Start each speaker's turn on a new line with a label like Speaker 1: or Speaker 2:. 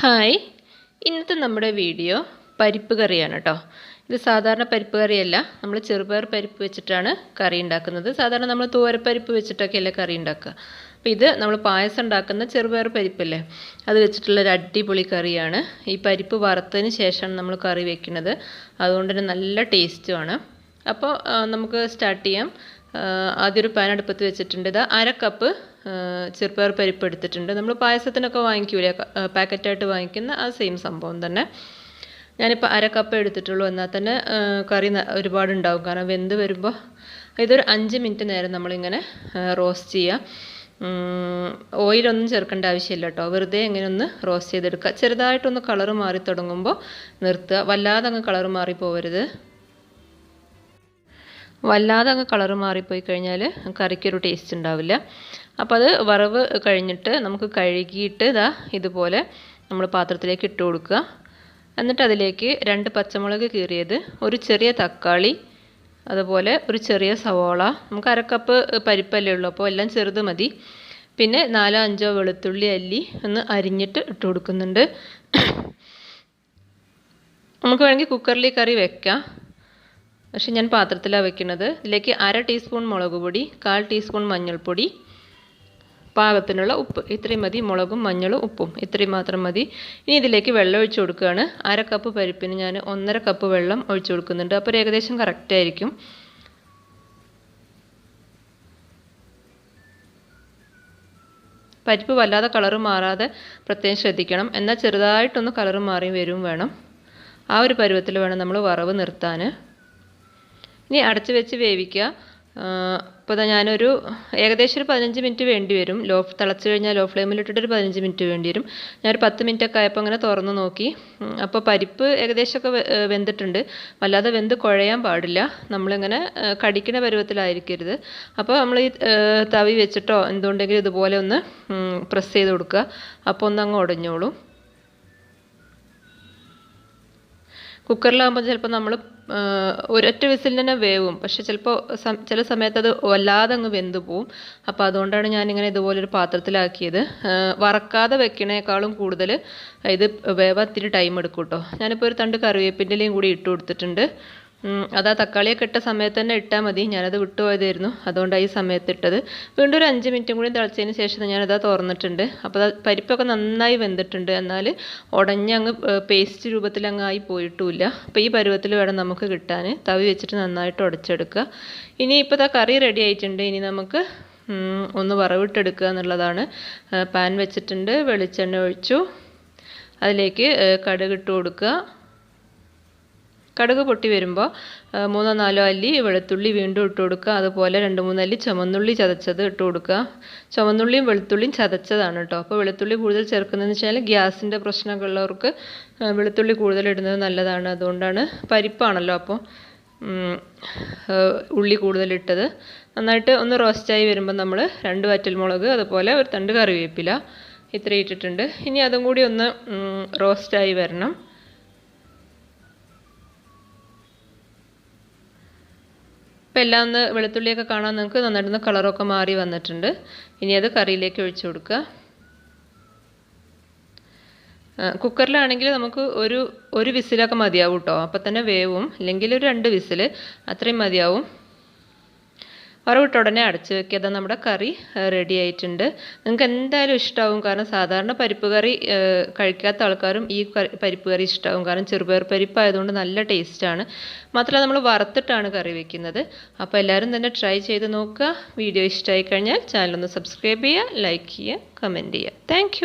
Speaker 1: Hi, ഇന്നത്തെ നമ്മുടെ video പരിപ്പ് കറിയാണ് കേട്ടോ. ഇത് സാധാരണ പരിപ്പ് കറിയല്ല, നമ്മൾ ചെറുപയർ പരിപ്പ് വെച്ചിട്ടാണ് കറി ഉണ്ടാക്കുന്നത്. സാധാരണ നമ്മൾ തോരപ്പരിപ്പ് വെച്ചിട്ടൊക്കെയല്ലേ കറി ഉണ്ടാക്കുക. അപ്പോൾ ഇത് നമ്മൾ പായസം ഉണ്ടാക്കുന്ന ചെറുപയർ പരിപ്പല്ലേ, അത് വെച്ചിട്ടുള്ളൊരു അടിപൊളി കറിയാണ്. ഈ പരിപ്പ് വറുത്തതിന് ശേഷമാണ് നമ്മൾ കറി വെക്കുന്നത്, അതുകൊണ്ട് തന്നെ നല്ല ടേസ്റ്റുമാണ്. അപ്പോൾ നമുക്ക് സ്റ്റാർട്ട് ചെയ്യാം. ആദ്യം ഒരു പാൻ അടുപ്പത്ത് വെച്ചിട്ടുണ്ട്. ഇത് 1/2 കപ്പ് ചെറുപയർ പരിപ്പ് എടുത്തിട്ടുണ്ട്. നമ്മൾ പായസത്തിനൊക്കെ വാങ്ങിക്കൂലേ, പാക്കറ്റായിട്ട് വാങ്ങിക്കുന്ന ആ സെയിം സംഭവം തന്നെ. ഞാനിപ്പോൾ 1/2 കപ്പ് എടുത്തിട്ടുള്ളൂ. എന്നാൽ തന്നെ കറി ഒരുപാടുണ്ടാവും, കാരണം വെന്ത് വരുമ്പോൾ ഇതൊരു 5 മിനിറ്റ് നേരം നമ്മളിങ്ങനെ റോസ്റ്റ് ചെയ്യുക. ഓയിലൊന്നും ചേർക്കേണ്ട ആവശ്യമില്ല കേട്ടോ, വെറുതെ ഇങ്ങനെ ഒന്ന് റോസ്റ്റ് ചെയ്തെടുക്കുക. ചെറുതായിട്ടൊന്ന് കളറ് മാറി തുടങ്ങുമ്പോൾ നിർത്തുക. വല്ലാതെ അങ്ങ് കളറ് മാറി പോകരുത്. വല്ലാതെ അങ്ങ് കളറ് മാറിപ്പോയി കഴിഞ്ഞാൽ കറിക്കൊരു ടേസ്റ്റ് ഉണ്ടാവില്ല. അപ്പോൾ അത് വറവ് കഴിഞ്ഞിട്ട് നമുക്ക് കഴുകിയിട്ട് ഇതുപോലെ നമ്മൾ പാത്രത്തിലേക്ക് ഇട്ട് കൊടുക്കുക. എന്നിട്ട് അതിലേക്ക് 2 പച്ചമുളക് കീറിയത്, ഒരു ചെറിയ തക്കാളി, അതുപോലെ ഒരു ചെറിയ സവോള. നമുക്ക് 1/2 കപ്പ് പരിപ്പല്ലേ ഉള്ളൂ, അപ്പോൾ എല്ലാം ചെറുത് മതി. പിന്നെ 4-5 വെളുത്തുള്ളി അല്ലി ഒന്ന് അരിഞ്ഞിട്ട് ഇട്ട് കൊടുക്കുന്നുണ്ട്. നമുക്ക് വേണമെങ്കിൽ കുക്കറിൽ കറി വെക്കാം, പക്ഷെ ഞാൻ പാത്രത്തിലാണ് വെക്കുന്നത്. ഇതിലേക്ക് 1/2 ടീസ്പൂൺ മുളക് പൊടി, 1/4 ടീസ്പൂൺ മഞ്ഞൾപ്പൊടി, പാകത്തിനുള്ള ഉപ്പ്. ഇത്രയും മതി. മുളകും മഞ്ഞളും ഉപ്പും ഇത്രയും മാത്രം മതി. ഇനി ഇതിലേക്ക് വെള്ളം ഒഴിച്ചു കൊടുക്കുകയാണ്. 1/2 കപ്പ് പരിപ്പിന് ഞാൻ 1.5 കപ്പ് വെള്ളം ഒഴിച്ചു കൊടുക്കുന്നുണ്ട്. അപ്പോൾ ഏകദേശം കറക്റ്റായിരിക്കും. പരിപ്പ് വല്ലാതെ കളറ് മാറാതെ പ്രത്യേകം ശ്രദ്ധിക്കണം. എന്നാൽ ചെറുതായിട്ടൊന്ന് കളറ് മാറി വരും വേണം. ആ ഒരു പരുവത്തിൽ വേണം നമ്മൾ വറവ് നിർത്താൻ. ഇനി അടച്ച് വെച്ച് വേവിക്കുക. അപ്പോൾ ഞാനൊരു ഏകദേശം ഒരു 15 മിനിറ്റ് വേണ്ടി വരും. തിളച്ച് കഴിഞ്ഞാൽ ലോ ഫ്ലെയിമിലിട്ടിട്ട് ഒരു 15 മിനിറ്റ് വേണ്ടി വരും. ഞാനൊരു 10 മിനിറ്റൊക്കെ ആയപ്പോൾ അങ്ങനെ തുറന്ന് നോക്കി. അപ്പോൾ പരിപ്പ് ഏകദേശമൊക്കെ വെന്തിട്ടുണ്ട്. വല്ലാതെ വെന്ത് കുഴയാൻ പാടില്ല. നമ്മളിങ്ങനെ കടിക്കുന്ന പരുവത്തിലായിരിക്കരുത്. അപ്പോൾ നമ്മൾ ഈ തവി വെച്ചിട്ടോ എന്തുകൊണ്ടെങ്കിലും ഇതുപോലെ ഒന്ന് പ്രസ് ചെയ്ത് കൊടുക്കുക. അപ്പോൾ ഒന്നങ്ങ് ഉടഞ്ഞോളും. കുക്കറിലാകുമ്പോൾ ചിലപ്പോൾ നമ്മൾ ഒരൊറ്റ വിസിലിന് തന്നെ വേവും, പക്ഷെ ചിലപ്പോൾ ചില സമയത്ത് അത് വല്ലാതെ അങ്ങ് വെന്ത് പോവും. അപ്പോൾ അതുകൊണ്ടാണ് ഞാനിങ്ങനെ ഇതുപോലൊരു പാത്രത്തിലാക്കിയത്. വറക്കാതെ വെക്കണേക്കാളും കൂടുതൽ ഇത് വേവാൻ ഇത്തിരി ടൈം എടുക്കും കേട്ടോ. ഞാനിപ്പോൾ ഒരു തണ്ട് കറിവേപ്പിൻ്റെലയും കൂടി ഇട്ട് കൊടുത്തിട്ടുണ്ട്. അത് ആ തക്കാളിയൊക്കെ ഇട്ട സമയത്ത് തന്നെ ഇട്ടാൽ മതി. ഞാനത് വിട്ടുപോയതായിരുന്നു, അതുകൊണ്ടാണ് ഈ സമയത്ത് ഇട്ടത്. വീണ്ടും ഒരു 5 മിനിറ്റും കൂടി തിളച്ചതിന് ശേഷം ഞാനത് തുറന്നിട്ടുണ്ട്. അപ്പോൾ പരിപ്പൊക്കെ നന്നായി വെന്തിട്ടുണ്ട്, എന്നാൽ ഉടഞ്ഞങ്ങ് പേസ്റ്റ് രൂപത്തിൽ അങ്ങ് ആയി പോയിട്ടുമില്ല. അപ്പോൾ ഈ പരുവത്തിൽ വേണം നമുക്ക് കിട്ടാൻ. തവി വെച്ചിട്ട് നന്നായിട്ട് ഉടച്ചെടുക്കുക. ഇനി ഇപ്പോൾ കറി റെഡി ആയിട്ടുണ്ട്. ഇനി നമുക്ക് ഒന്ന് വറവിട്ടെടുക്കുക എന്നുള്ളതാണ്. പാൻ വെച്ചിട്ടുണ്ട്, വെളിച്ചെണ്ണ ഒഴിച്ചു, അതിലേക്ക് കടുക് ഇട്ട് കൊടുക്കുക. കടുക് പൊട്ടി വരുമ്പോൾ 3-4 അല്ലി വെളുത്തുള്ളി വീണ്ടും ഇട്ട് കൊടുക്കുക. അതുപോലെ 2-3 അല്ലി ചുവന്നുള്ളി ചതച്ചത് ഇട്ട് കൊടുക്കുക. ചുവന്നുള്ളിയും വെളുത്തുള്ളിയും ചതച്ചതാണ് കേട്ടോ. അപ്പോൾ വെളുത്തുള്ളി കൂടുതൽ ചേർക്കുന്നതെന്ന് വെച്ചാൽ ഗ്യാസിൻ്റെ പ്രശ്നമൊക്കെ ഉള്ളവർക്ക് വെളുത്തുള്ളി കൂടുതൽ ഇടുന്നത് നല്ലതാണ്. അതുകൊണ്ടാണ്, പരിപ്പാണല്ലോ, അപ്പോൾ ഉള്ളി കൂടുതലിട്ടത്. നന്നായിട്ട് ഒന്ന് റോസ്റ്റായി വരുമ്പോൾ നമ്മൾ 2 വറ്റൽമുളക്, അതുപോലെ ഒരു തണ്ട് കറിവേപ്പില ഇത്രയും ഇട്ടിട്ടുണ്ട്. ഇനി അതും കൂടി ഒന്ന് റോസ്റ്റായി വരണം. അപ്പോൾ എല്ലാം ഒന്ന് വെളുത്തുള്ളിയൊക്കെ കാണാൻ നിങ്ങൾക്ക് നന്നായിട്ടൊന്ന് കളറൊക്കെ മാറി വന്നിട്ടുണ്ട്. ഇനി അത് കറിയിലേക്ക് ഒഴിച്ചു കൊടുക്കുക. കുക്കറിലാണെങ്കിൽ നമുക്ക് ഒരു വിസിലൊക്കെ മതിയാവും കേട്ടോ, അപ്പം തന്നെ വേവും. അല്ലെങ്കിൽ ഒരു 2 വിസിൽ അത്രയും മതിയാവും. വറവിട്ട് ഉടനെ അടച്ച് വെക്കുക. അത് നമ്മുടെ കറി റെഡി ആയിട്ടുണ്ട്. നിങ്ങൾക്ക് എന്തായാലും ഇഷ്ടമാവും, കാരണം സാധാരണ പരിപ്പ് കറി കഴിക്കാത്ത ആൾക്കാരും ഈ പരിപ്പ് കറി ഇഷ്ടമാവും, കാരണം ചെറുപയർ പരിപ്പായതുകൊണ്ട് നല്ല ടേസ്റ്റാണ്. മാത്രമല്ല നമ്മൾ വറുത്തിട്ടാണ് കറി വെക്കുന്നത്. അപ്പോൾ എല്ലാവരും തന്നെ ട്രൈ ചെയ്ത് നോക്കുക. വീഡിയോ ഇഷ്ടമായി കഴിഞ്ഞാൽ ചാനലൊന്ന് സബ്സ്ക്രൈബ് ചെയ്യുക, ലൈക്ക് ചെയ്യുക, കമൻറ്റ് ചെയ്യുക. താങ്ക്